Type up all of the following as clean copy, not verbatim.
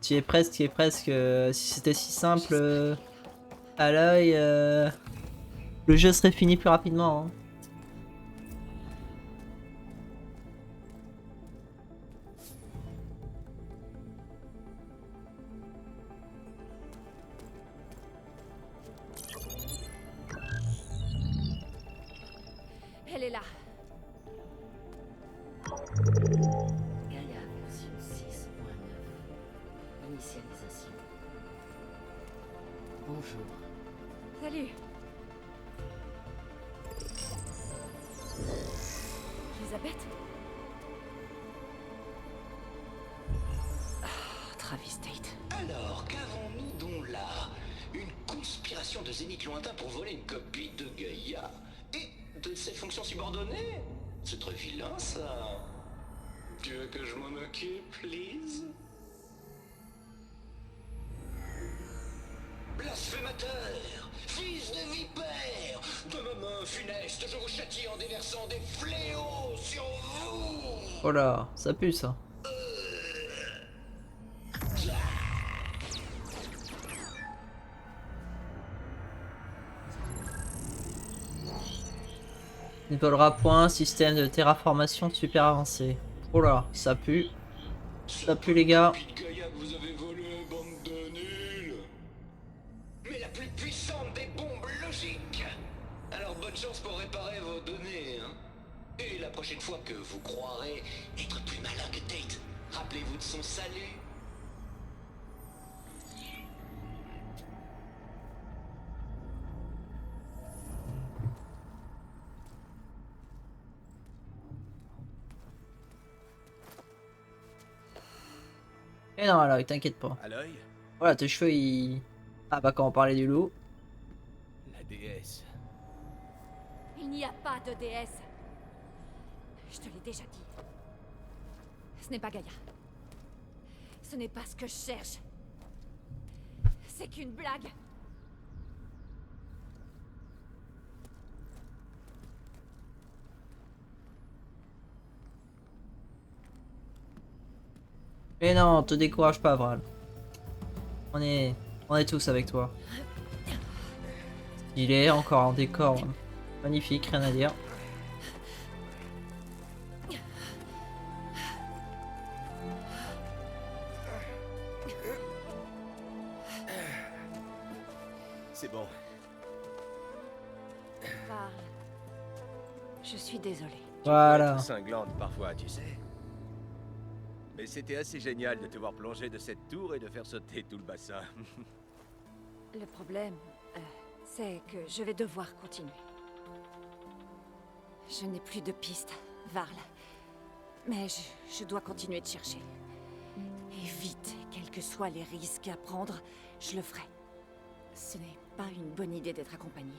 Tu y es presque, tu y es presque. Si c'était si simple à l'œil, le jeu serait fini plus rapidement, hein. Elle est là. Gaïa version 6.9. Initialisation. Bonjour. Salut. Elisabeth? Travis Tate. Alors, qu'avons-nous donc là? Une conspiration de zénith lointain pour voler une copie de Gaïa et de ses fonctions subordonnées? C'est très vilain, ça. Tu veux que je m'en occupe, please? Blasphémateur! Fils de vipère! De ma main funeste, je vous châtie en déversant des fléaux sur vous! Oh là, ça pue ça. Nicolas point, système de terraformation super avancé. Oh là, ça pue. Ça pue les gars. Copie de Gaïa que vous avez volée, bande de nuls! Mais la plus puissante des bombes logiques! Alors bonne chance pour réparer vos données, hein? Et la prochaine fois que vous croirez être plus malin que Tate, rappelez-vous de son salut. Et non, alors, t'inquiète pas. À l'œil, Voilà, tes cheveux, ils... Ah bah quand on parlait du loup. la déesse. Il n'y a pas de déesse. Je te l'ai déjà dit. Ce n'est pas Gaïa. Ce n'est pas ce que je cherche. C'est qu'une blague. Mais non, te décourage pas, Vral. On est tous avec toi. Il est encore en décor magnifique, rien à dire. C'est bon. Varl. Je suis désolée. Voilà. Être cinglante parfois, tu sais. Mais c'était assez génial de te voir plonger de cette tour et de faire sauter tout le bassin. Le problème, c'est que je vais devoir continuer. Je n'ai plus de piste, Varl. Mais je dois continuer de chercher. Et vite, quels que soient les risques à prendre, je le ferai. Ce n'est pas une bonne idée d'être accompagné.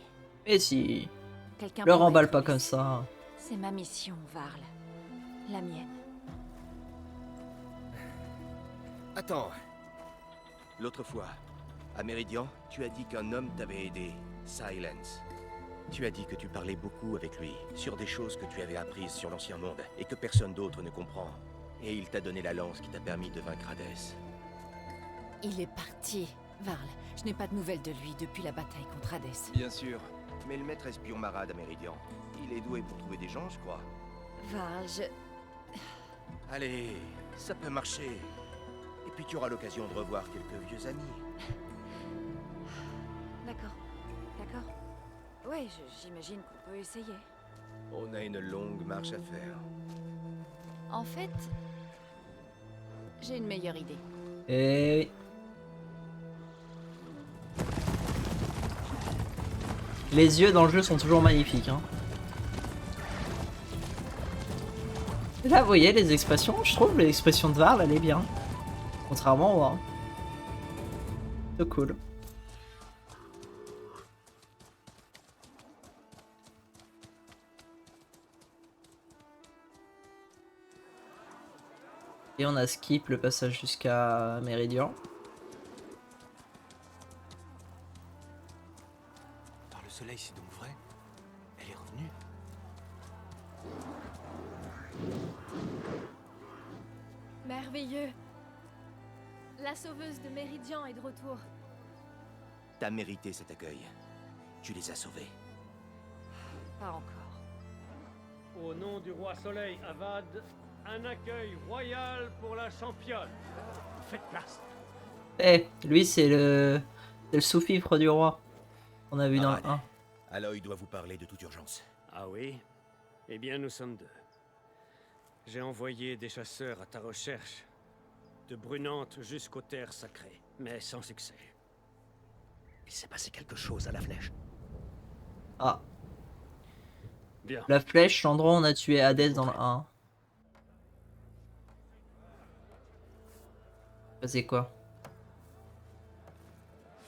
Et si... Quelqu'un Le pourrait remballe être pas blessé. comme ça. C'est ma mission, Varl. La mienne. Attends. L'autre fois, à Méridian, tu as dit qu'un homme t'avait aidé, Silence. Tu as dit que tu parlais beaucoup avec lui, sur des choses que tu avais apprises sur l'Ancien Monde, et que personne d'autre ne comprend. Et il t'a donné la lance qui t'a permis de vaincre Hadès. Il est parti, Varl. Je n'ai pas de nouvelles de lui depuis la bataille contre Hadès. Bien sûr, mais le maître espion Marad à Méridian, il est doué pour trouver des gens, je crois. Varl, Allez, ça peut marcher. Et puis tu auras l'occasion de revoir quelques vieux amis. D'accord. D'accord. Ouais, j'imagine qu'on peut essayer. On a une longue marche à faire. En fait, j'ai une meilleure idée. Et... Les yeux dans le jeu sont toujours magnifiques, hein. Là, vous voyez, les expressions, je trouve l'expression de Varl, elle est bien. Contrairement au 1. C'est cool. Et on a skip le passage jusqu'à Méridian. Dans le soleil, c'est donc vrai? Elle est revenue? Merveilleux. La sauveuse de Méridian est de retour. T'as mérité cet accueil. Tu les as sauvés. Pas encore. Au nom du roi Soleil Avad, un accueil royal pour la championne. Faites place. Eh, lui c'est le sous-fifre du roi. On a vu dans le Avad, 1. Aloy doit vous parler de toute urgence. Ah oui? Eh bien, nous sommes deux. J'ai envoyé des chasseurs à ta recherche, de Brunante jusqu'aux terres sacrées, mais sans succès. Il s'est passé quelque chose à la flèche. Ah, Bien. la flèche, l'endroit où on a tué Hades dans le 1. C'est quoi?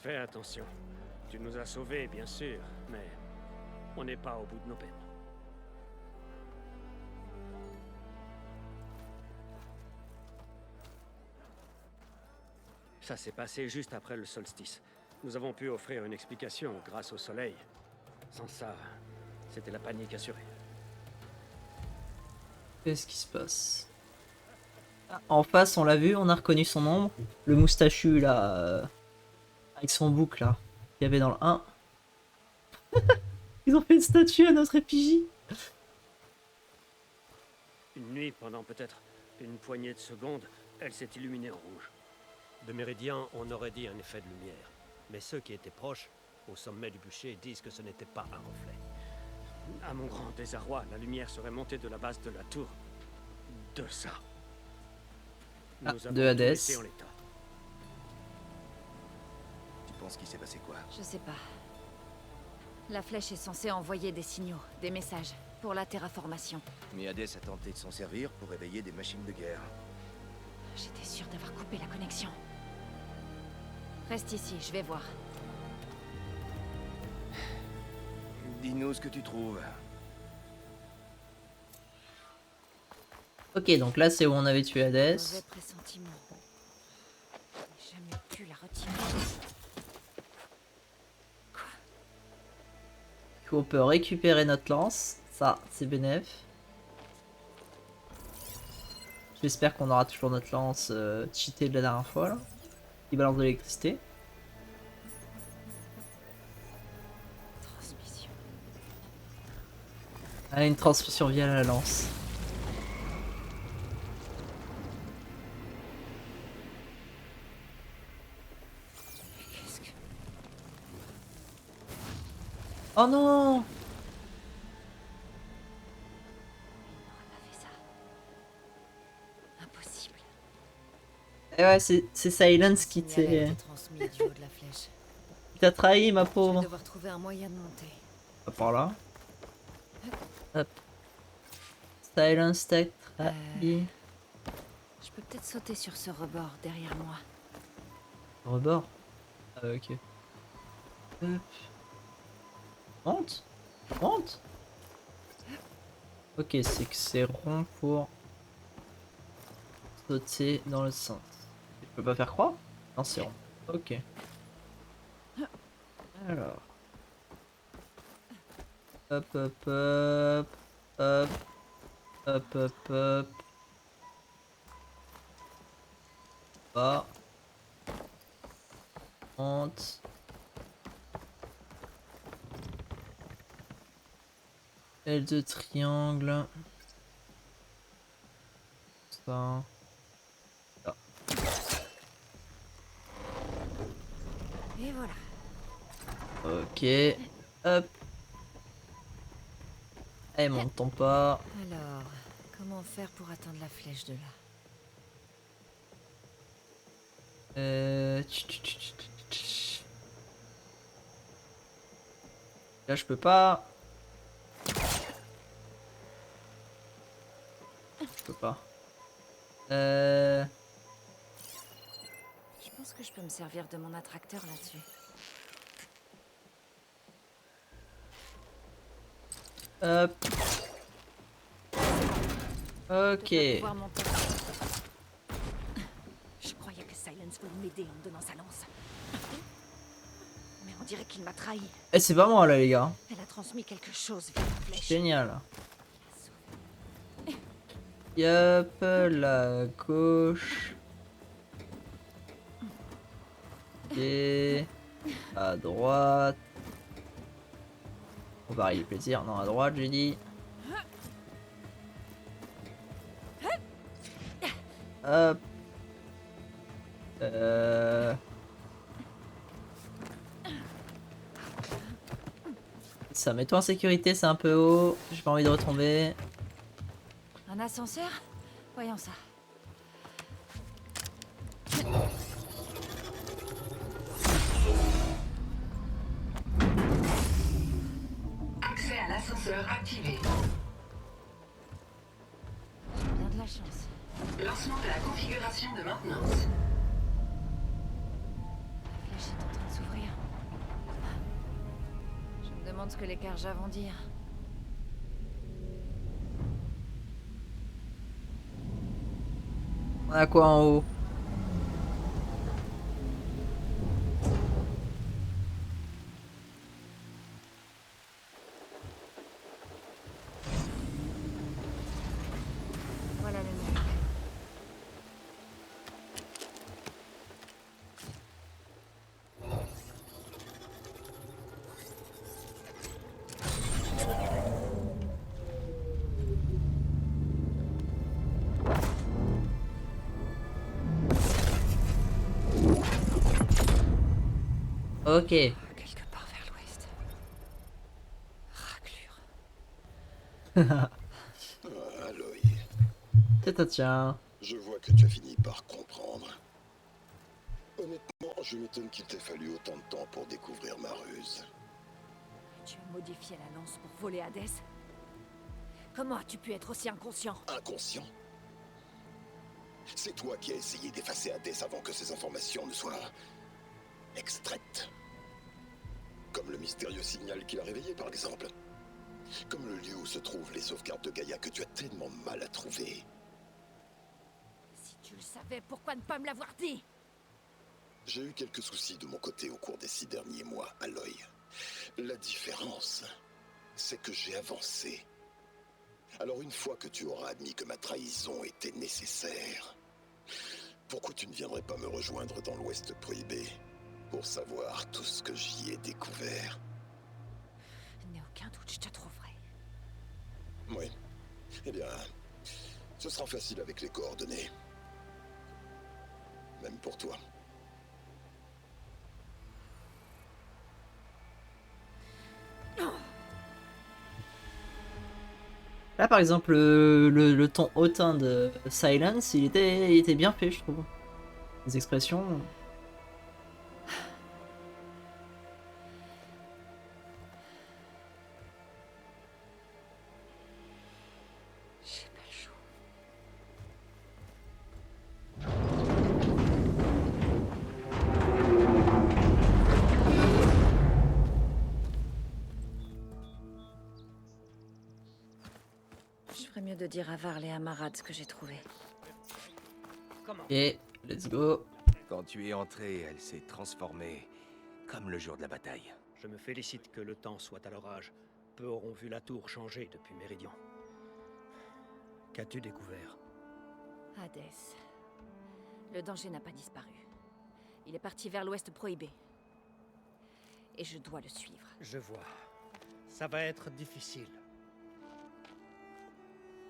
Fais attention. Tu nous as sauvés, bien sûr, mais on n'est pas au bout de nos peines. Ça s'est passé juste après le solstice. Nous avons pu offrir une explication grâce au soleil. Sans ça, c'était la panique assurée. Qu'est-ce qui se passe? Ah, en face, on l'a vu, on a reconnu son ombre. Le moustachu là, avec son bouc là, qu'il y avait dans le 1. Ils ont fait une statue à notre effigie. Une nuit, pendant peut-être une poignée de secondes, elle s'est illuminée en rouge. De Méridien, on aurait dit un effet de lumière. Mais ceux qui étaient proches, au sommet du bûcher, disent que ce n'était pas un reflet. À mon grand désarroi, la lumière serait montée de la base de la tour. De ça. Ah, Nous avons de tout Hadès. laissé en l'état. Tu penses qu'il s'est passé quoi? Je sais pas. La flèche est censée envoyer des signaux, des messages, pour la terraformation. Mais Hadès a tenté de s'en servir pour réveiller des machines de guerre. J'étais sûre d'avoir coupé la connexion. Reste ici, je vais voir. Dis-nous ce que tu trouves. Ok, donc là c'est où on avait tué Hades. Mauvais pressentiment. J'ai jamais pu la retirer. Du coup, on peut récupérer notre lance. Ça, c'est bénéf. J'espère qu'on aura toujours notre lance cheatée de la dernière fois là. Qui balance de l'électricité. Transmission. Ah, une transmission via la lance. Qu'est-ce que... Oh non! Il n'aurait pas fait ça. Impossible. Eh ouais, c'est Silence qui Le signal a t'est- été transmis du haut de la flèche. qui t'a trahi, ma Je vais pauvre. devoir trouver un moyen de monter. Pas par là. Hop. Silence t'a trahi. Je peux peut-être sauter sur ce rebord derrière moi. Rebord. Ah, ok. Hop. Monte. Monte. Ok, c'est que c'est rond pour sauter dans le centre. Je peux pas faire croix? Non, c'est rond. Ok. Alors. Hop, hop, hop. Hop. Hop, hop, hop. Bas. Monte. L de triangle. Ça. Là. Et voilà. Ok. Hop. Et monte ton pas. Alors, comment faire pour atteindre la flèche de là? Là, je peux pas. Je peux pas. Je pense que je peux me servir de mon attracteur là-dessus. Hop. Ok. Je devrais pouvoir monter. Je croyais que Silence voulait m'aider en me donnant sa lance. Mais on dirait qu'il m'a trahi. Et c'est pas moi là, les gars. Elle a transmis quelque chose via la flèche. Génial. Yep, la gauche. Ok. À droite. On va le plaisir. Non, à droite, j'ai dit. Hop. Ça, mets-toi en sécurité, c'est un peu haut. J'ai pas envie de retomber. Un ascenseur? Voyons ça. Accès à l'ascenseur activé. J'ai bien de la chance. Lancement de la configuration de maintenance. La flèche est en train de s'ouvrir. Je me demande ce que les Karja vont dire. On a quoi en haut? Voilà le numérique. Ok. Quelque part vers l'ouest. Raclure. Ah, Aloy, Tiens. je vois que tu as fini par comprendre. Honnêtement, je m'étonne qu'il t'ait fallu autant de temps pour découvrir ma ruse. Tu as modifié la lance pour voler Hades? Comment as-tu pu être aussi inconscient? Inconscient? C'est toi qui as essayé d'effacer Hades avant que ces informations ne soient extraites. Comme le mystérieux signal qu'il a réveillé, par exemple. Comme le lieu où se trouvent les sauvegardes de Gaïa que tu as tellement mal à trouver. Si tu le savais, pourquoi ne pas me l'avoir dit? J'ai eu quelques soucis de mon côté au cours des 6 derniers mois, Aloy. La différence, c'est que j'ai avancé. Alors une fois que tu auras admis que ma trahison était nécessaire, pourquoi tu ne viendrais pas me rejoindre dans l'Ouest prohibé pour savoir tout ce que j'y ai découvert? Il n'y a aucun doute, je te trouverai. Oui. Eh bien, ce sera facile avec les coordonnées. Même pour toi. Là, par exemple, le ton hautain de Silence, il était bien fait, je trouve. Les expressions. J'ai pas le choix. Je ferais mieux de dire à Varl et à Marad ce que j'ai trouvé. Comment? Ok, let's go. Quand tu es entré, elle s'est transformée comme le jour de la bataille. Je me félicite que le temps soit à l'orage. Peu auront vu la tour changer depuis Méridian. Qu'as-tu découvert? Hades. Le danger n'a pas disparu. Il est parti vers l'Ouest prohibé. Et je dois le suivre. Je vois. Ça va être difficile.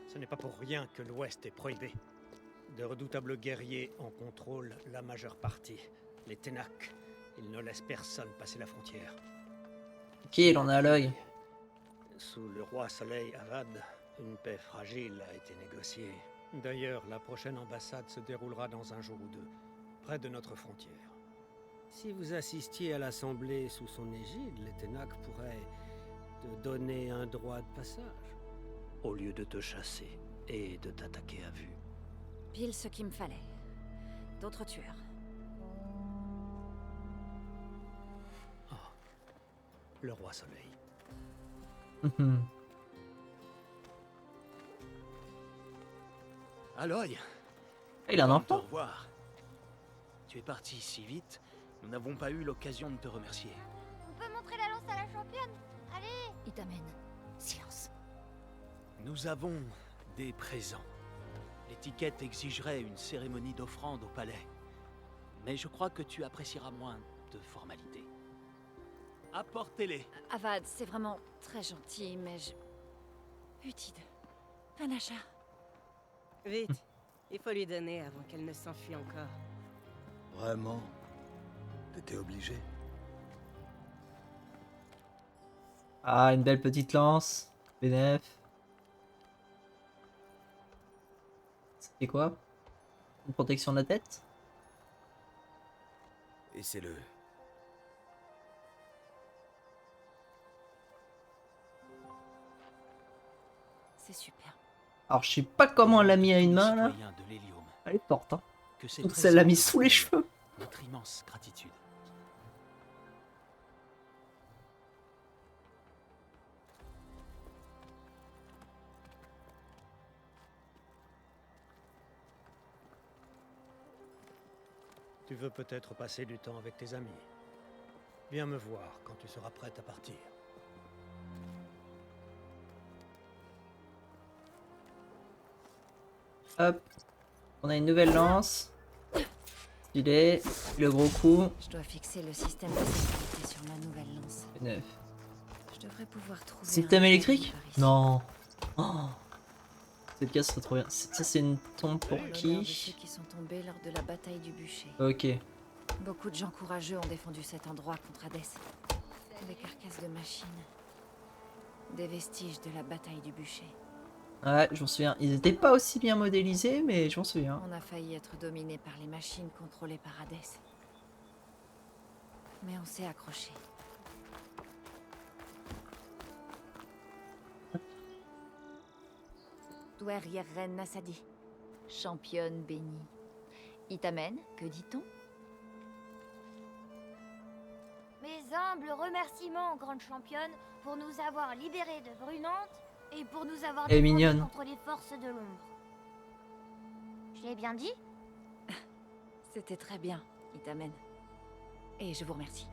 Ce n'est pas pour rien que l'Ouest est prohibé. De redoutables guerriers en contrôlent la majeure partie. Les Ténac. Ils ne laissent personne passer la frontière. Ok, il en a à l'œil. Sous le roi Soleil Avad, une paix fragile a été négociée. D'ailleurs, la prochaine ambassade se déroulera dans un jour ou deux, près de notre frontière. Si vous assistiez à l'assemblée sous son égide, les Ténac pourraient te donner un droit de passage, au lieu de te chasser et de t'attaquer à vue. Pile ce qu'il me fallait. D'autres tueurs. Le roi Soleil. Aloy, Il a un content de te enfant. revoir. Tu es parti si vite, nous n'avons pas eu l'occasion de te remercier. On peut montrer la lance à la championne? Allez! Il t'amène. Silence. Nous avons des présents. L'étiquette exigerait une cérémonie d'offrande au palais. Mais je crois que tu apprécieras moins de formalité. Apportez-les. Avad, c'est vraiment très gentil, mais je... Utide. Panacha. Vite, il faut lui donner avant qu'elle ne s'enfuit encore. Vraiment? T'étais obligé? Ah, une belle petite lance. Bénef. C'était quoi? Une protection de la tête? Et c'est le... C'est super. Alors, je sais pas comment elle l'a mis à une main là. Citoyens de l'Hélium, Elle est forte, hein. que ces Donc, ça l'a mis trésors sous les nous cheveux. notre immense gratitude. Tu veux peut-être passer du temps avec tes amis. Viens me voir quand tu seras prête à partir. Hop. On a une nouvelle lance. Stylé. Le gros coup. Je dois fixer le système de sécurité sur ma nouvelle lance. Bénef. Je devrais pouvoir trouver... Système un électrique? par ici. Non. Oh. Cette pièce serait trop bien. Ça, c'est une tombe pour L'honneur de qui? ceux qui sont tombés lors de la bataille du bûcher. Ok. Beaucoup de gens courageux ont défendu cet endroit contre Hadès. Des carcasses de machines. Des vestiges de la bataille du bûcher. Ouais, je m'en souviens. Ils étaient pas aussi bien modélisés, mais je m'en souviens. On a failli être dominé par les machines contrôlées par Hadès. Mais on s'est accroché. Douairière Nassadi, championne bénie. Itamen, que dit-on? Mes humbles remerciements, grande championne, pour nous avoir libérés de Brunante et pour nous avoir Elle est défendus mignonne. contre les forces de l'ombre. Je l'ai bien dit? C'était très bien, Itamen. Et je vous remercie.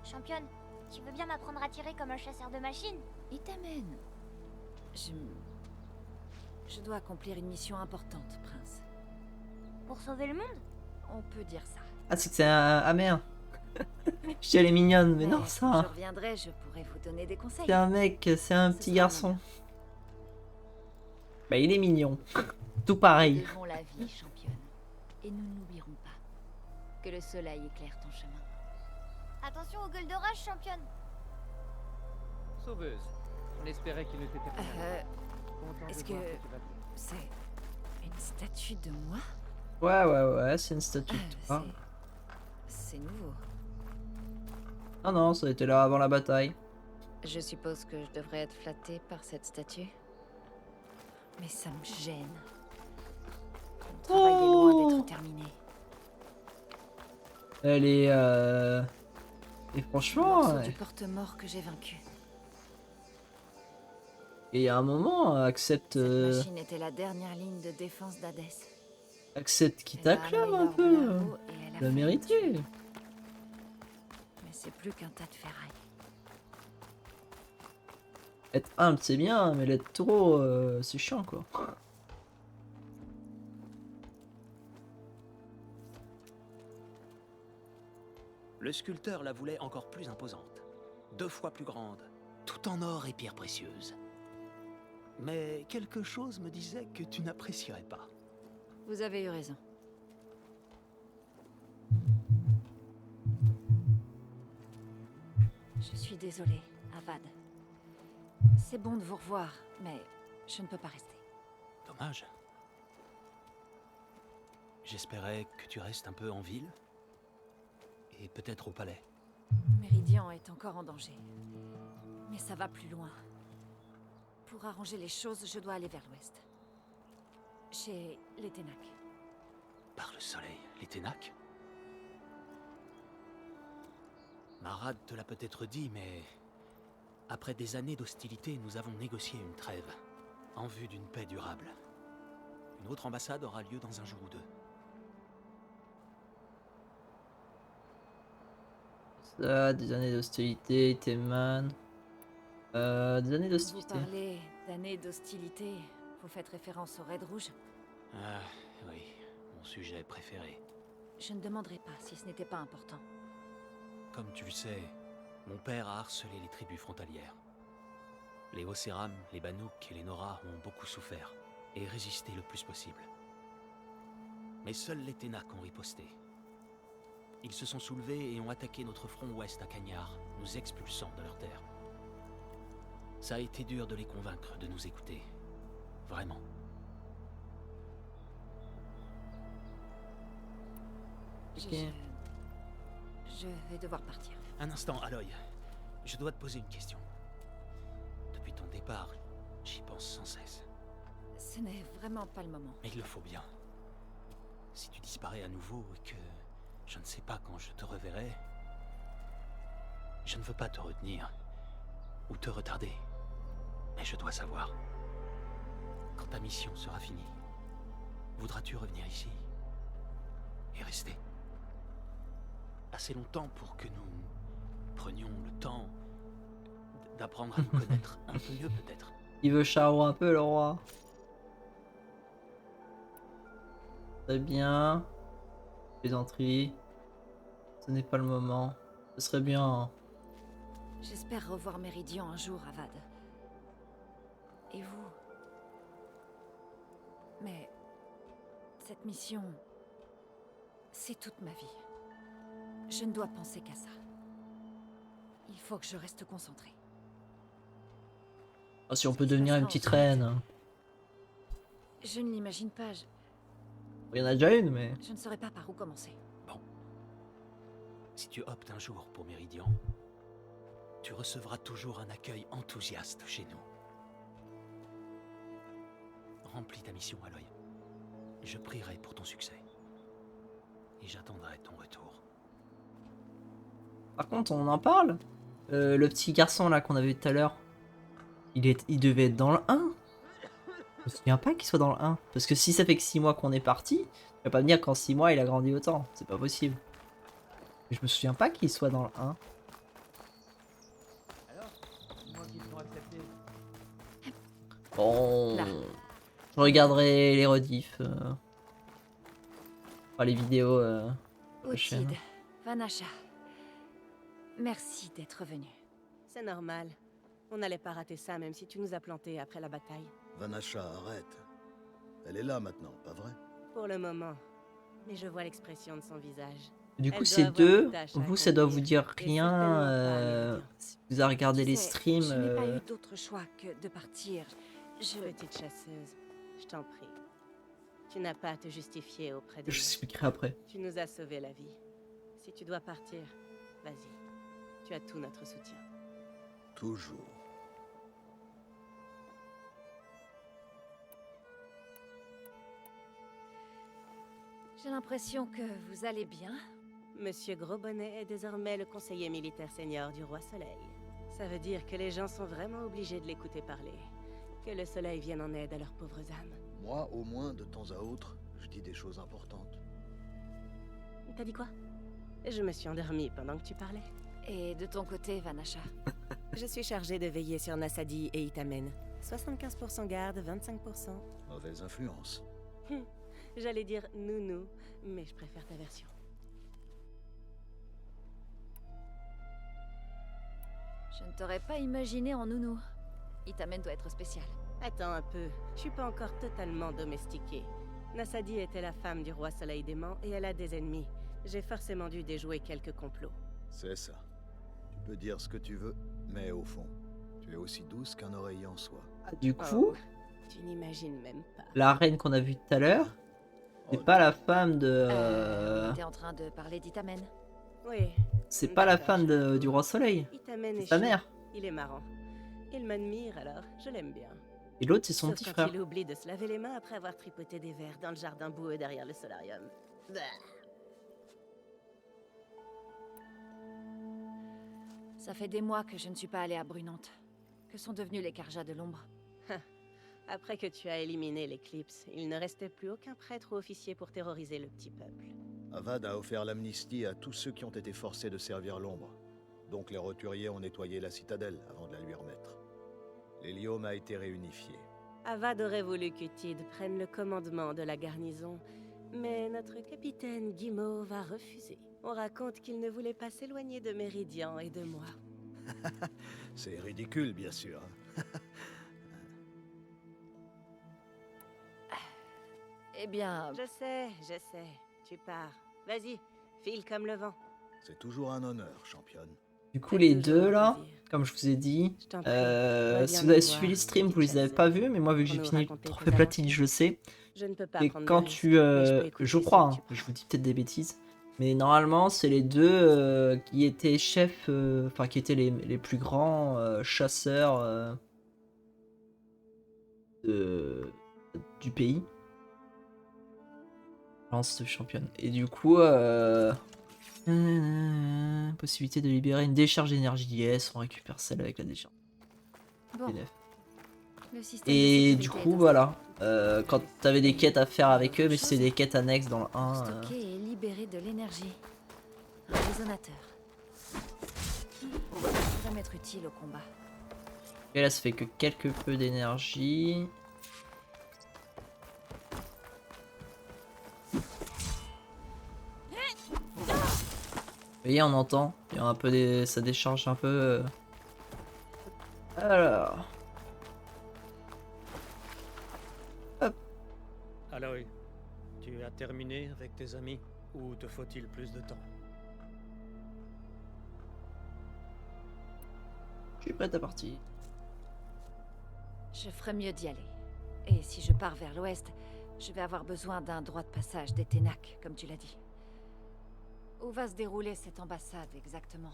Championne, tu veux bien m'apprendre à tirer comme un chasseur de machines? Itamen. Je dois accomplir une mission importante, prince. Pour sauver le monde? On peut dire ça. Ah, c'est que c'est un... Ah merde. Je dis elle est mignonne, mais non, quand ça. je reviendrai, je pourrai vous donner des conseils. C'est un mec, c'est un Ce petit sera garçon. Bah, il est mignon. Tout pareil. Nous devons la vie, championne. Et nous n'oublierons pas. Que le soleil éclaire ton chemin. Attention au gueule d'orage, championne. Sauveuse. On espérait qu'il ne t'était pas. Content de Est-ce voir que tu vas bien. c'est une statue de moi? Ouais, c'est une statue de toi. C'est nouveau. Ah non, ça a été là avant la bataille. Je suppose que je devrais être flattée par cette statue. Mais ça me gêne. Mon travail est loin d'être terminé. Elle est... Et Le franchement... morceau du porte-mort que j'ai vaincu. Et il y a un moment, accepte... Cette machine était la dernière ligne de défense d'Hadès. Accepte qui Elle a t'acclame amené un l'or peu. là-haut et elle a La fait mérité. le tuer. Mais c'est plus qu'un tas de ferraille. Être humble, c'est bien, mais l'être trop, c'est chiant, quoi. Le sculpteur la voulait encore plus imposante, 2 fois plus grande, tout en or et pierres précieuses. Mais quelque chose me disait que tu n'apprécierais pas. Vous avez eu raison. Je suis désolée, Avad. C'est bon de vous revoir, mais je ne peux pas rester. Dommage. J'espérais que tu restes un peu en ville. Et peut-être au palais. Méridian est encore en danger. Mais ça va plus loin. Pour arranger les choses, je dois aller vers l'ouest. Chez les Ténac. Par le soleil, les Ténac? Marad te l'a peut-être dit, mais... Après des années d'hostilité, nous avons négocié une trêve, en vue d'une paix durable. Une autre ambassade aura lieu dans un jour ou deux. Ça, des années d'hostilité, Teman. Des années Vous d'hostilité. parlez d'années d'hostilité. Vous faites référence au Raid Rouge? Ah, oui, mon sujet préféré. Je ne demanderai pas si ce n'était pas important. Comme tu le sais, mon père a harcelé les tribus frontalières. Les Oseram, les Banouks et les Nora ont beaucoup souffert et résisté le plus possible. Mais seuls les Ténac ont riposté. Ils se sont soulevés et ont attaqué notre front ouest à Cagnard, nous expulsant de leur terre. Ça a été dur de les convaincre de nous écouter. Vraiment. Je vais devoir partir. Un instant, Aloy. Je dois te poser une question. Depuis ton départ, j'y pense sans cesse. Ce n'est vraiment pas le moment. Mais il le faut bien. Si tu disparais à nouveau et que je ne sais pas quand je te reverrai, je ne veux pas te retenir ou te retarder. Mais je dois savoir. Quand ta mission sera finie, voudras-tu revenir ici et rester assez longtemps pour que nous prenions le temps d'apprendre à nous connaître un peu mieux peut-être? Il veut Charo un peu, le roi. Très bien. Plaisanterie. Ce n'est pas le moment. Ce serait bien. Hein. J'espère revoir Méridian un jour, Avad. Et vous? Mais cette mission, c'est toute ma vie. Je ne dois penser qu'à ça. Il faut que je reste concentrée. Oh, si on peut devenir une petite reine. Je ne l'imagine pas. Il y en a déjà une, mais... Je ne saurais pas par où commencer. Bon. Si tu optes un jour pour Méridian, tu recevras toujours un accueil enthousiaste chez nous. Remplis ta mission, Aloy. Je prierai pour ton succès. Et j'attendrai ton retour. Par contre, on en parle. Le petit garçon là qu'on a vu tout à l'heure, il devait être dans le 1. Je me souviens pas qu'il soit dans le 1. Parce que si ça fait que 6 mois qu'on est parti, tu vas pas me dire qu'en 6 mois il a grandi autant. C'est pas possible. Je me souviens pas qu'il soit dans le 1. Alors, dis-moi qu'ils sont acceptés. Bon... Là. Je regarderai les rediffs. Enfin, les vidéos prochaines. Otide, Vanasha, merci d'être venu. C'est normal. On n'allait pas rater ça même si tu nous as plantés après la bataille. Vanasha, arrête. Elle est là maintenant, pas vrai? Pour le moment. Mais je vois l'expression de son visage. Du coup, Elle ces doit avoir deux, une tâche à vous, ça doit vous accomplir, dire et rien. certainement pas à Méridian. Si vous avez regardé les Tu sais, streams. Je n'ai pas eu d'autre choix que de partir. Petite chasseuse, je t'en prie. Tu n'as pas à te justifier auprès de Je nous. expliquerai après. Tu nous as sauvé la vie. Si tu dois partir, vas-y. Tu as tout notre soutien. Toujours. J'ai l'impression que vous allez bien. Monsieur Grosbonnet est désormais le conseiller militaire senior du Roi Soleil. Ça veut dire que les gens sont vraiment obligés de l'écouter parler. Que le soleil vienne en aide à leurs pauvres âmes. Moi, au moins, de temps à autre, je dis des choses importantes. T'as dit quoi? Je me suis endormie pendant que tu parlais. Et de ton côté, Vanasha? Je suis chargée de veiller sur Nassadi et Itamen. 75% garde, 25%... Mauvaise influence. J'allais dire nounou, mais je préfère ta version. Je ne t'aurais pas imaginé en nounou. Itamen doit être spécial. Attends un peu, je suis pas encore totalement domestiquée. Nassadi était la femme du roi Soleil dément et elle a des ennemis. J'ai forcément dû déjouer quelques complots. C'est ça. Tu peux dire ce que tu veux, mais au fond, tu es aussi douce qu'un oreiller en soie. Du coup, Tu n'imagines même pas. la reine qu'on a vue tout à l'heure, c'est pas la femme de. T'es en train de parler d'Itamen? Oui. C'est pas la femme du Roi Soleil. Itamen C'est est sa chou. mère. Il est marrant. Il m'admire alors, je l'aime bien. Et l'autre, c'est son Sauf petit quand frère. il oublie de se laver les mains après avoir tripoté des verres dans le jardin boueux derrière le solarium. Bah. Ça fait des mois que je ne suis pas allée à Brunante. Que sont devenus les Karjas de l'ombre? Après que tu as éliminé l'éclipse, il ne restait plus aucun prêtre ou officier pour terroriser le petit peuple. Avad a offert l'amnistie à tous ceux qui ont été forcés de servir l'ombre. Donc les roturiers ont nettoyé la citadelle avant de la lui remettre. L'hélium a été réunifié. Avad aurait voulu qu'Utid prenne le commandement de la garnison, mais notre capitaine Guimauve a refusé. On raconte qu'il ne voulait pas s'éloigner de Méridian et de moi. C'est ridicule, bien sûr. Eh bien... Je sais. Tu pars. Vas-y, file comme le vent. C'est toujours un honneur, championne. Du coup, les deux là, comme je vous ai dit, si vous avez suivi les streams, vous les avez pas vus, mais moi, vu que j'ai fini le trophée platine, je le sais. Et quand tu. Je crois, hein, je vous dis peut-être des bêtises, mais normalement, c'est les deux qui étaient chefs, enfin, qui étaient les plus grands chasseurs du pays. Lance championne. Et du coup, possibilité de libérer une décharge d'énergie. Yes, on récupère celle avec la décharge. Bon. Et du coup, voilà. Quand t'avais des quêtes à faire avec eux, mais c'est des quêtes annexes dans le 1. Stocker et libérer de l'énergie. Un résonateur. Ça pourrait m'être utile au combat. Et là, ça fait que quelques peu d'énergie. Vous voyez, on entend. Il y a un peu des... ça décharge un peu. Alors. Hop. Aloy, tu as terminé avec tes amis ou te faut-il plus de temps? Je suis prête à partir. Je ferais mieux d'y aller. Et si je pars vers l'ouest, je vais avoir besoin d'un droit de passage des Ténac, comme tu l'as dit. Où va se dérouler cette ambassade exactement?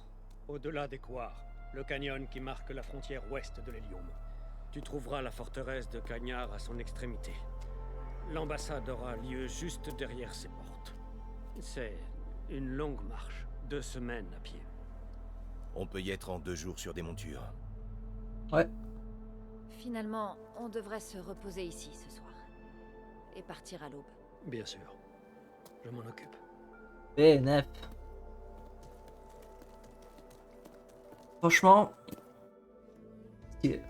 Au-delà des couards, le canyon qui marque la frontière ouest de l'Hélium. Tu trouveras la forteresse de Cagnard à son extrémité. L'ambassade aura lieu juste derrière ses portes. C'est une longue marche, 2 semaines à pied. On peut y être en 2 jours sur des montures. Ouais. Finalement, on devrait se reposer ici ce soir. Et partir à l'aube. Bien sûr. Je m'en occupe. Eh, Nef. Franchement, stylé.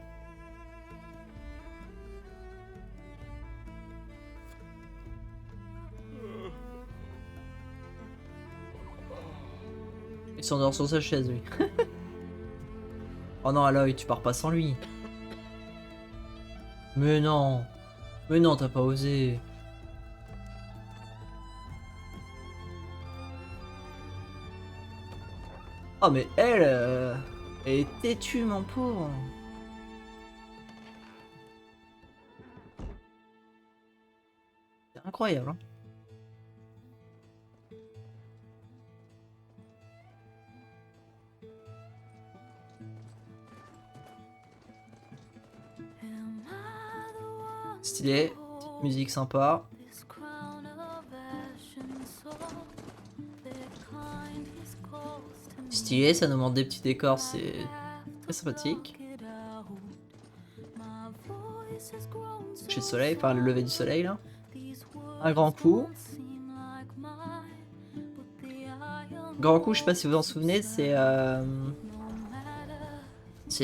Il s'endort sur sa chaise, lui. Oh non, Aloy, tu pars pas sans lui. Mais non. Mais non, t'as pas osé. Oh mais elle est têtue, mon pauvre. C'est incroyable, hein. Stylé, petite musique sympa. Stylé, ça nous montre des petits décors, c'est très sympathique. Coucher de soleil, enfin le lever du soleil là. Un grand coup. Grand coup, je sais pas si vous vous en souvenez, c'est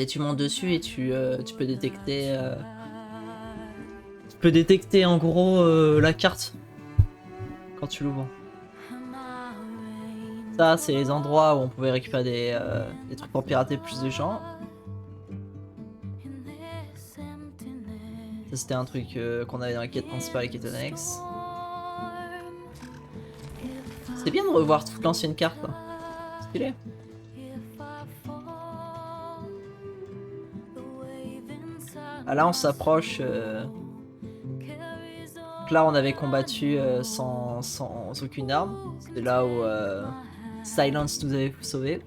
tu montes dessus et tu peux détecter en gros la carte quand tu l'ouvres. Ça, c'est les endroits où on pouvait récupérer des trucs pour pirater plus de gens. Ça, c'était un truc qu'on avait dans la quête principale et qui était annexe. C'est bien de revoir toute l'ancienne carte, quoi. Stylé. Ah, là, on s'approche. Donc là, on avait combattu sans aucune arme. C'est là où Silence nous avait sauvés.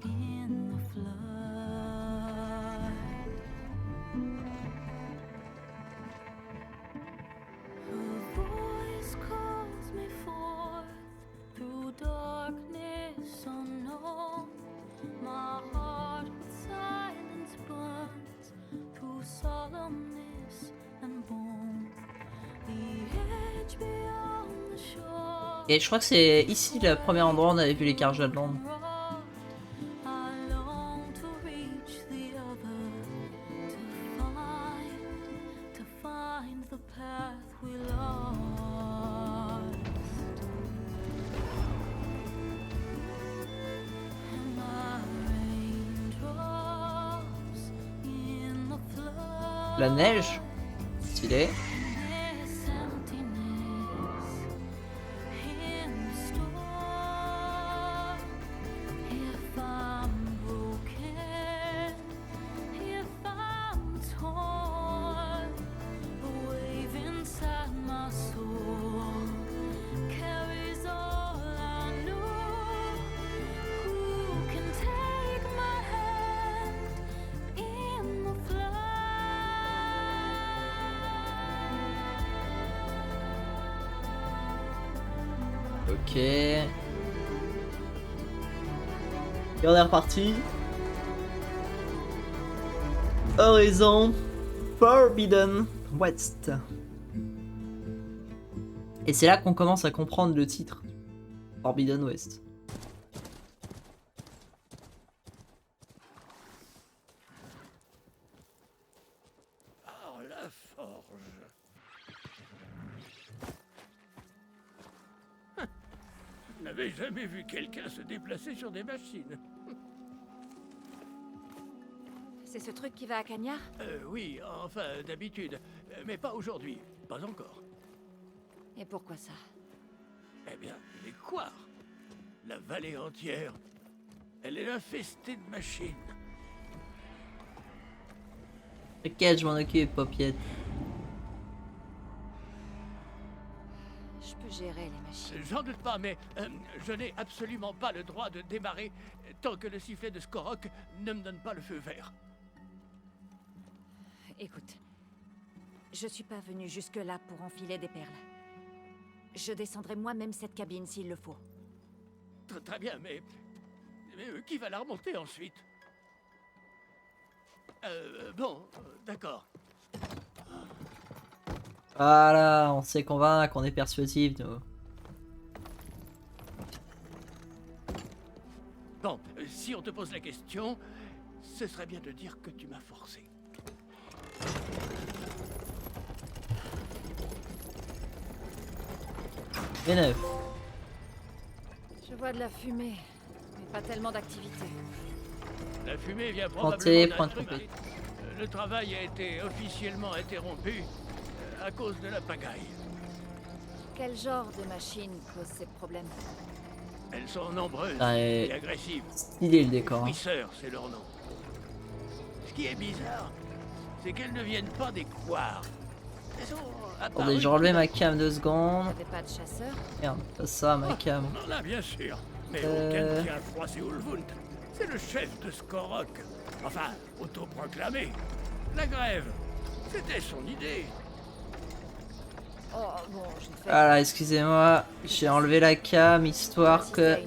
Et je crois que c'est ici le premier endroit où on avait vu les Carja de Londres. La neige. Stylé. Ok. Et on est reparti. Horizon Forbidden West. Et c'est là qu'on commence à comprendre le titre. Forbidden West. Oh, la forge. Je n'avais jamais vu quelqu'un se déplacer sur des machines. C'est ce truc qui va à Cagnard? Oui, enfin, d'habitude. Mais pas aujourd'hui. Pas encore. Et pourquoi ça? Eh bien, les couards. La vallée entière. Elle est infestée de machines. T'inquiète, je m'en occupe, Popiette. Je peux gérer les machines. J'en doute pas, mais je n'ai absolument pas le droit de démarrer tant que le sifflet de Skorok ne me donne pas le feu vert. Écoute, je suis pas venu jusque-là pour enfiler des perles. Je descendrai moi-même cette cabine s'il le faut. Très bien, mais qui va la remonter ensuite? Bon, d'accord. Voilà, on sait convaincre, on est persuasif, nous. Bon, si on te pose la question, ce serait bien de dire que tu m'as forcé. V9. Je vois de la fumée, mais pas tellement d'activité. La fumée vient Tentez, probablement point d'un de truc. compét. Le travail a été officiellement interrompu à cause de la pagaille. Quel genre de machine cause ces problèmes? Elles sont nombreuses Ouais. et agressives. Stylé le décor. Hein. Fouisseurs, c'est leur nom. Ce qui est bizarre, c'est qu'elles ne viennent pas des couards. Elles sont apparues Attendez, j'ai relevé ma cam 2 secondes. T'es pas de chasseur? Merde, pas ça, ma cam. On en a bien sûr, mais aucun ne tient à froisser Ulvund. C'est le chef de Skorok. Enfin, autoproclamé. La grève, c'était son idée. Oh, bon, je ne fais Voilà, excusez-moi, j'ai enlevé la cam histoire que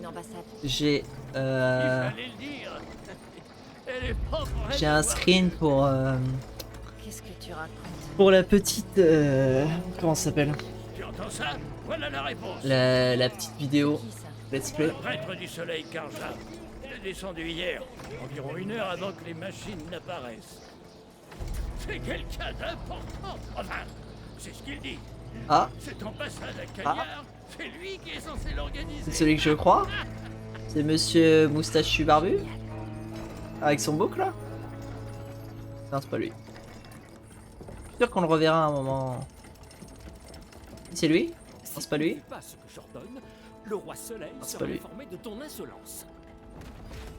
j'ai Fallait le dire. Elle est pas prête j'ai de un voir. screen pour Qu'est-ce que tu racontes? pour la petite comment ça s'appelle, Tu entends ça? Voilà la réponse. la petite vidéo let's play. Le prêtre du soleil Karja. Il est descendu hier, environ 1 heure avant que les machines n'apparaissent. C'est quelqu'un d'important. Enfin, c'est ce qu'il dit. Ah, Cette ambassade à Cagnard, c'est lui qui est censé l'organiser. c'est celui que je crois. C'est Monsieur Moustachu Barbu avec son boucle là. Non, c'est pas lui. Je suis sûr qu'on le reverra à un moment. C'est lui? Non, c'est pas lui. Pas ce que j'ordonne, le roi Soleil c'est sera pas lui. informé de ton insolence.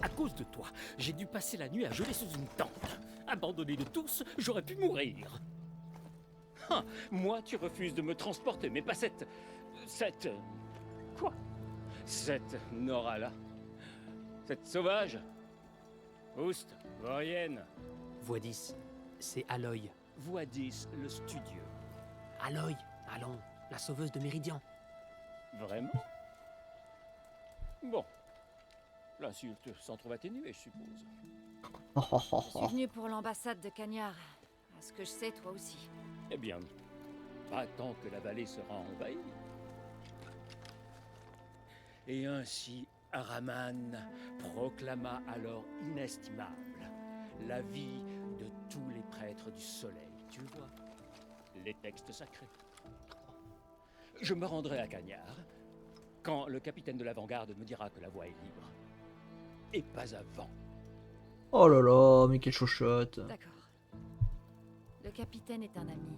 À cause de toi, j'ai dû passer la nuit à geler sous une tente. Abandonné de tous, j'aurais pu mourir. Ah, moi, tu refuses de me transporter, mais pas cette... Quoi? Cette Nora-là. Cette sauvage. Oust, Vaurienne. Voix 10, c'est Aloy. Voix 10, le studieux. Aloy, allons, la sauveuse de Méridian. Vraiment? Bon. L'insulte s'en trouve atténuée, je suppose. Je suis venu pour l'ambassade de Cagnard. À ce que je sais, toi aussi. Eh bien, pas tant que la vallée sera envahie. Et ainsi, Araman proclama alors inestimable la vie de tous les prêtres du soleil. Tu vois, les textes sacrés. Je me rendrai à Cagnard quand le capitaine de l'avant-garde me dira que la voie est libre. Et pas avant. Oh là là, mais quelle chochotte. D'accord. Le capitaine est un ami.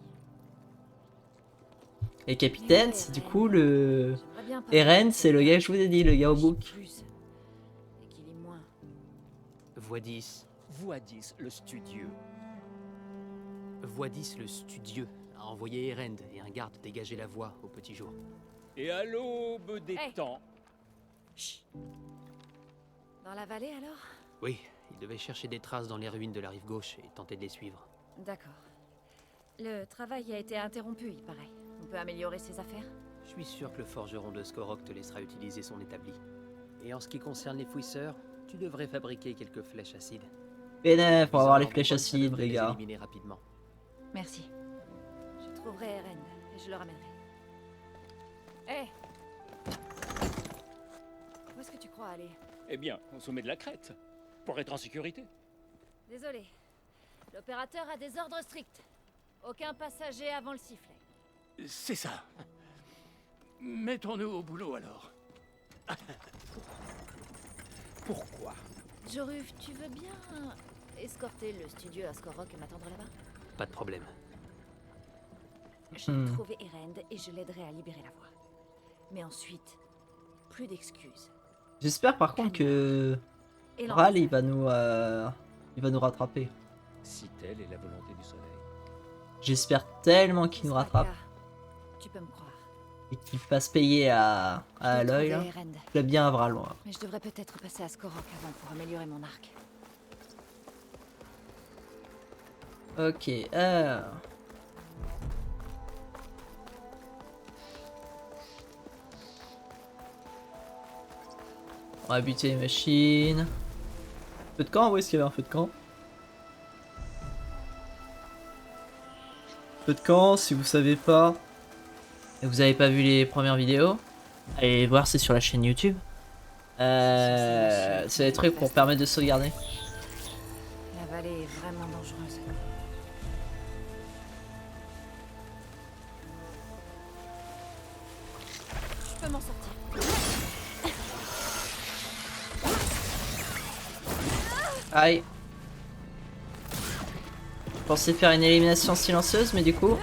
Et capitaine, c'est du coup le... Eren, c'est le gars que je vous ai dit, le gars au book. Et qu'il lit moins. Voix 10, le studieux. Voix 10, le studieux, a envoyé Erend et un garde dégager la voie au petit jour. Et à l'aube des temps. Chut. Dans la vallée alors? Oui, il devait chercher des traces dans les ruines de la rive gauche et tenter de les suivre. D'accord. Le travail a été interrompu, il paraît. On peut améliorer ses affaires? Je suis sûr que le forgeron de Skorok te laissera utiliser son établi. Et en ce qui concerne les fouisseurs, tu devrais fabriquer quelques flèches acides. Bénef, pour avoir les flèches acides, les gars. Éliminer rapidement. Merci. Je trouverai Eren et je le ramènerai. Hé! Où est-ce que tu crois aller? Eh bien, au sommet de la crête, pour être en sécurité. Désolé. L'opérateur a des ordres stricts. Aucun passager avant le sifflet. C'est ça. Mettons-nous au boulot alors. Pourquoi? Joruf, tu veux bien escorter le studio à Skorok et m'attendre là-bas? Pas de problème. Je vais trouver Erend et je l'aiderai à libérer la voie. Mais ensuite, plus d'excuses. J'espère par contre que Ral il va nous rattraper. Si telle est la volonté du soleil. J'espère tellement qu'il nous rattrape. Tu peux me croire. Et qu'il fasse payer à Aloy là. Je l'aime bien à Vral, moi. Mais je devrais peut-être passer à Skorok avant pour améliorer mon arc. Ok, on va buter les machines. Feu de camp? Où est-ce qu'il y avait un feu de camp? Feu de camp, si vous savez pas et vous avez pas vu les premières vidéos, allez voir, c'est sur la chaîne YouTube. C'est des trucs pour permettre de sauvegarder. La vallée est vraiment dangereuse. Je peux m'en sortir. Aïe. Je pensais faire une élimination silencieuse, mais du coup...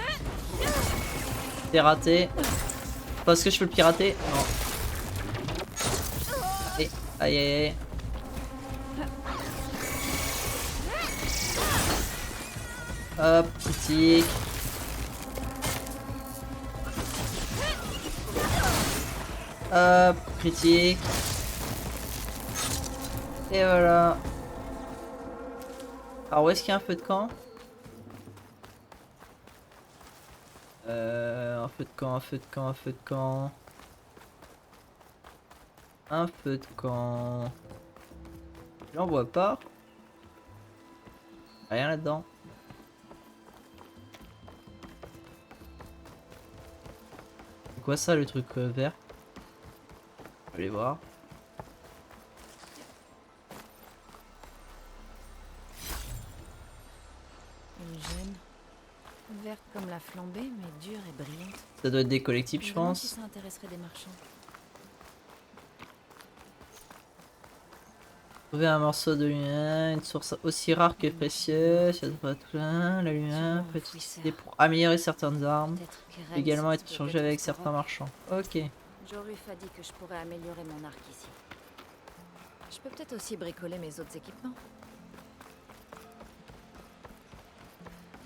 C'est raté. Est-ce que je peux le pirater? Non. Et... Aïe aïe aïe. Hop, critique. Hop, critique. Et voilà. Alors où est-ce qu'il y a un feu de camp? Un feu de camp, un feu de camp, un feu de camp. Un feu de camp. J'en vois pas. Rien là-dedans. C'est quoi ça le truc vert? Allez voir. Une jeune, verte comme la flambée, mais dure et brillante. Ça doit être des collectifs, je Vraiment pense. si ça intéresserait des marchands. Trouver un morceau de lumière, une source aussi rare que précieuse, ça devrait être la lumière peut être utilisée pour améliorer certaines armes, peut également être changée avec certains marchands. Ok. Joruf a dit que je pourrais améliorer mon arc ici. Je peux peut-être aussi bricoler mes autres équipements.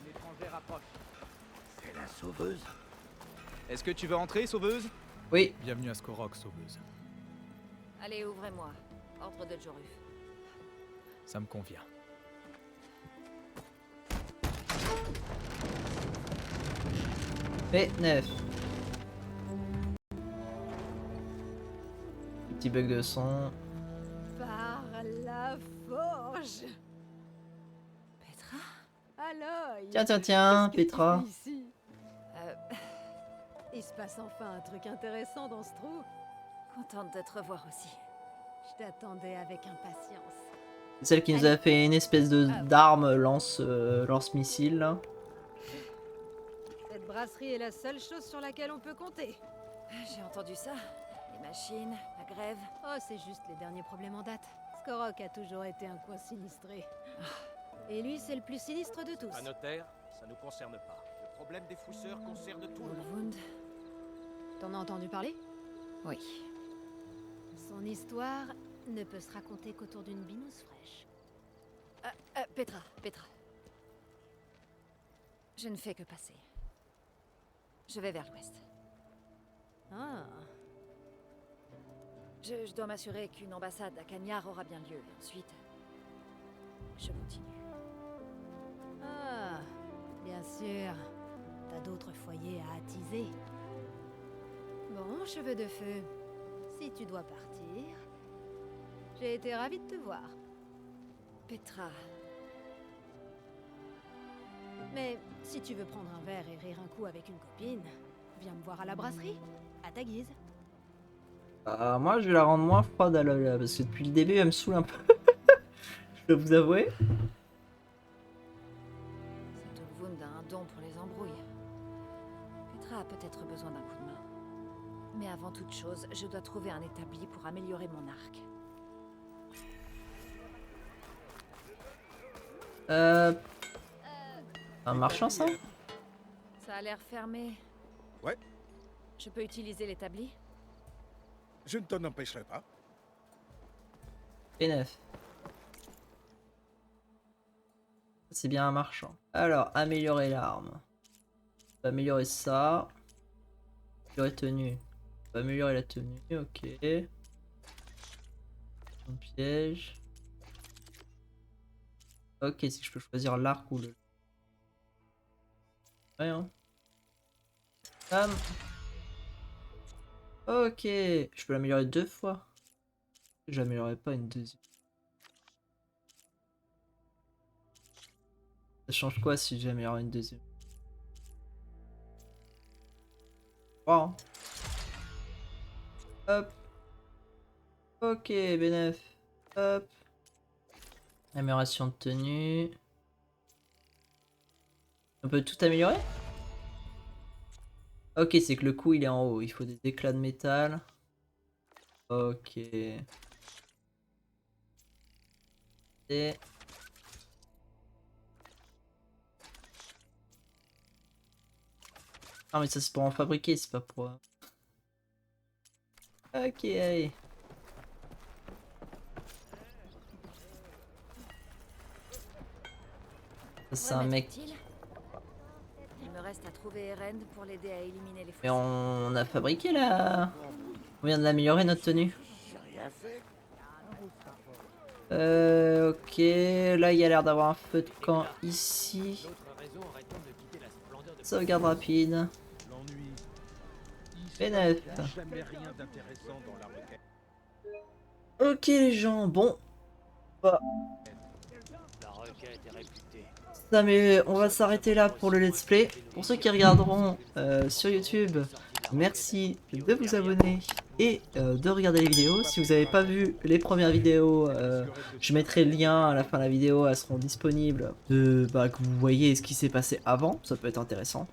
Une étrangère approche. C'est la sauveuse. Est-ce que tu veux entrer, sauveuse? Oui. Bienvenue à Skorok, sauveuse. Allez, ouvrez-moi. Ordre de Joruf. Ça me convient. P9. Petit bug de son. Par la forge. Petra? Aloy. Tiens, Qu'est-ce que tu Petra. fais ici? Il se passe enfin un truc intéressant dans ce trou. Contente de te revoir aussi. Je t'attendais avec impatience. C'est celle qui nous a fait une espèce de d'arme lance-missile là. Cette brasserie est la seule chose sur laquelle on peut compter. J'ai entendu ça. Les machines, la grève. Oh, c'est juste les derniers problèmes en date. Skorok a toujours été un coin sinistré. Et lui, c'est le plus sinistre de tous. Un notaire, ça nous concerne pas. Le problème des fousseurs concerne tout le monde. Ulvund. T'en as entendu parler? Oui. Son histoire ne peut se raconter qu'autour d'une binouse fraîche. Petra. Je ne fais que passer. Je vais vers l'ouest. Ah. Je dois m'assurer qu'une ambassade à Cagnard aura bien lieu. Et ensuite, je continue. Ah, bien sûr. T'as d'autres foyers à attiser. Bon, cheveux de feu. Si tu dois partir, j'ai été ravie de te voir. Petra. Mais si tu veux prendre un verre et rire un coup avec une copine, viens me voir à la brasserie, à ta guise. Moi, je vais la rendre moins froide à l'œil, là, parce que depuis le début, elle me saoule un peu. Je dois vous avouer. Cet Ulvund a un don pour les embrouilles. Petra a peut-être besoin d'un coup de main. Mais avant toute chose, je dois trouver un établi pour améliorer mon arc. Un marchand, ça? Ça a l'air fermé. Ouais. Je peux utiliser l'établi? Je ne t'en empêcherai pas. B9. C'est bien un marchand. Alors, améliorer l'arme. On va améliorer ça. Améliorer tenue. On va améliorer la tenue, ok. Un piège. Ok, si je peux choisir l'arc ou le... Ouais, hein. Ok, je peux l'améliorer 2 fois. Je l'améliorerai pas une deuxième. Ça change quoi si j'améliore une deuxième? 3. Hein. Hop. Ok, B9. Hop. Amélioration de tenue. On peut tout améliorer? Ok, c'est que le coup il est en haut. Il faut des éclats de métal. Ok. Et... Ah mais ça c'est pour en fabriquer, c'est pas pour... Ok, allez. Ça c'est un mec... Il me reste à trouver Erend pour l'aider à éliminer les Mais on a fabriqué là. On vient de l'améliorer notre tenue. Ok, là il y a l'air d'avoir un feu de camp ici. Sauvegarde rapide. B9. Ok les gens, bon. Bah. Ça, mais on va s'arrêter là pour le let's play. Pour ceux qui regarderont sur YouTube, merci de vous abonner et de regarder les vidéos. Si vous n'avez pas vu les premières vidéos, je mettrai le lien à la fin de la vidéo, elles seront disponibles, que vous voyez ce qui s'est passé avant, ça peut être intéressant.